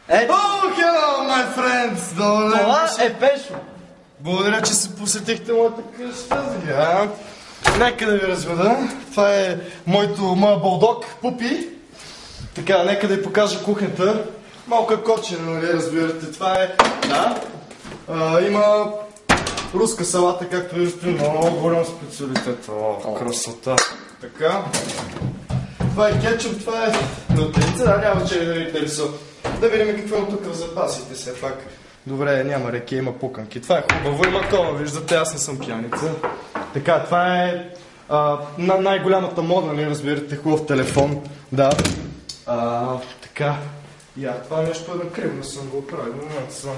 Hello, my friends! Това е Пешо. Благодаря, че се посетихте моята къща. Нека да ви разведа. Това е моя булдог, Пупи. Така, нека да ви покажа кухнята. Малка кочина, нали, разбирате. Това е, има руска салата, както виждате, много голям специалитет. О, красота. Така. Това е кетчуп, това е нутелица, няма че да видите ли са. Да видим какво има тук в запасите, все пак. Добре, няма реки, има пуканки. Това е хубаво, има кола, виждате, аз не съм пияница. Така, това е най-голямата мода, нали, разбирате, хубав телефон. Да. Така. Това нещо е накриво, не съм го правил. Само...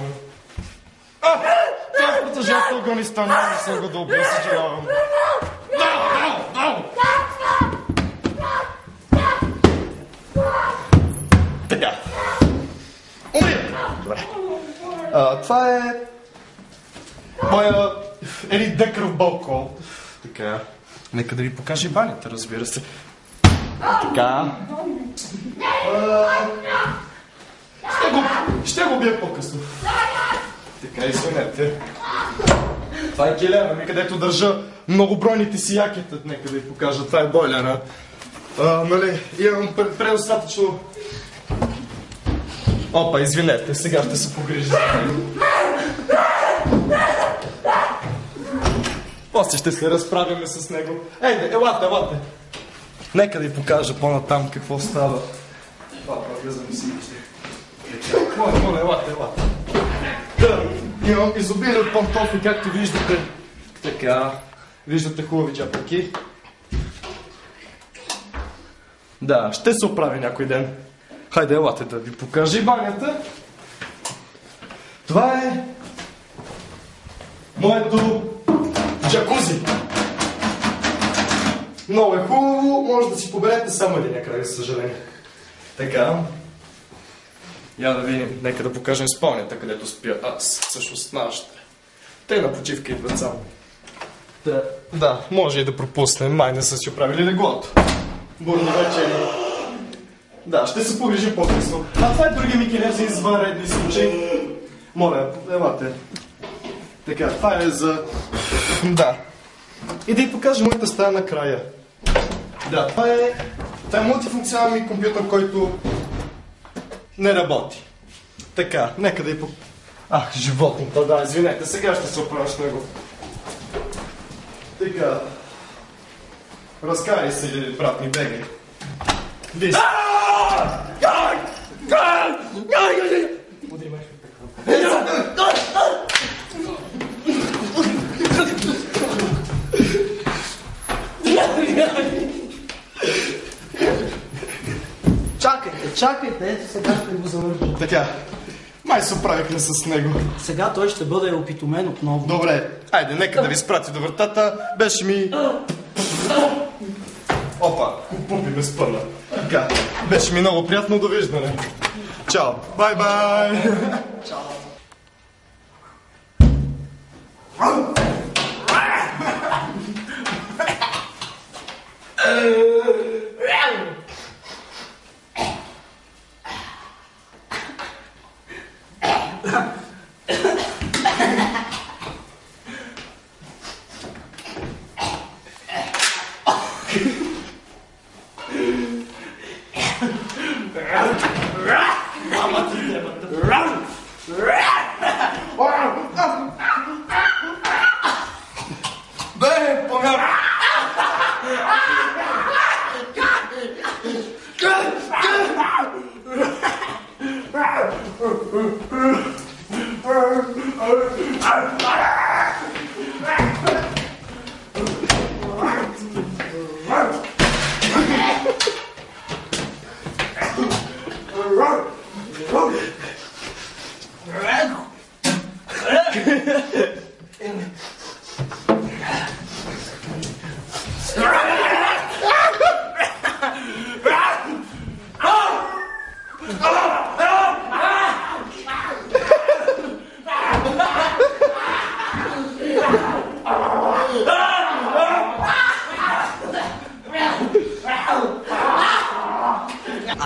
Цялата жълта Афганистан, не съм го добре, съжалявам. Така. Добре. Това е моя декаров балкон. Така. Нека да ви покажа банята, разбира се. Така. Ще го бия по-късно. Така, извинете. Това е килера ми, където държа многобройните си якета. Нека да ви покажа. Това е бойлера. Нали, имам предостатъчно... Опа, извинете, сега ще се погрижа за него. После ще се разправяме с него. Ейде, елате. Нека да ви покажа по-натам какво става. Моля, елате. Имам изобилие от пантофи, както виждате. Така, виждате хубави джапаки. Да, ще се оправи някой ден. Хайде, елате да ви покажа и банята. Това е моето джакузи. Много е хубаво, може да си поберете само един накрая, за съжаление. Така. Я да видим, нека да покажем спалнята, където спя аз, всъщност нашата. Те на почивка идват само. Да, може и да пропуснем, май не са си оправили леглото. Бурни вечери. Да, ще се погрижим по-късно. Това е други ми килер за извънредни случаи. Моля, елате. Така, това е за... Да. И да ви покажа моята стая накрая. Да, това е мултифункционален ми компютър, който не работи. Така, нека да ви покажа... животното, да, извинете, сега ще се оправя с него. Така. Разкарай се, брат ми, бегай. Виж. Чакайте, ето сега ще го завършим. Така, май се оправихме с него. Сега той ще бъде опитомен отново. Добре, айде, нека да ви спрати до вратата. Беше ми... Опа, Пупи ме спъна. Така, беше ми много приятно, довиждане. Чао, бай-бай! Чао.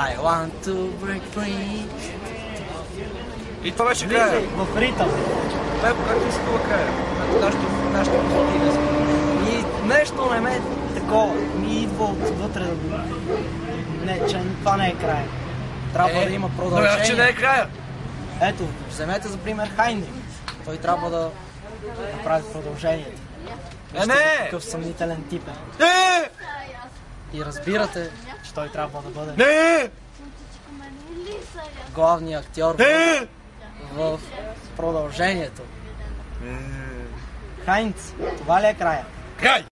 I want to break free. И това беше края. Влизай в ритъм. Пепо, как ти се това края? Нашите позитиви. И нещо не ме такова. Ми идва отвътре да го... Не, че това не е края. Трябва да има Но продължение. че не е края. Ето, вземете за пример Хайнрих. Той трябва да направи продължението. Не! Какъв съмнителен тип е. Не! И разбирате, че той трябва да бъде Не! главният актьор Не! в продължението. Хайнц, това ли е края? Край!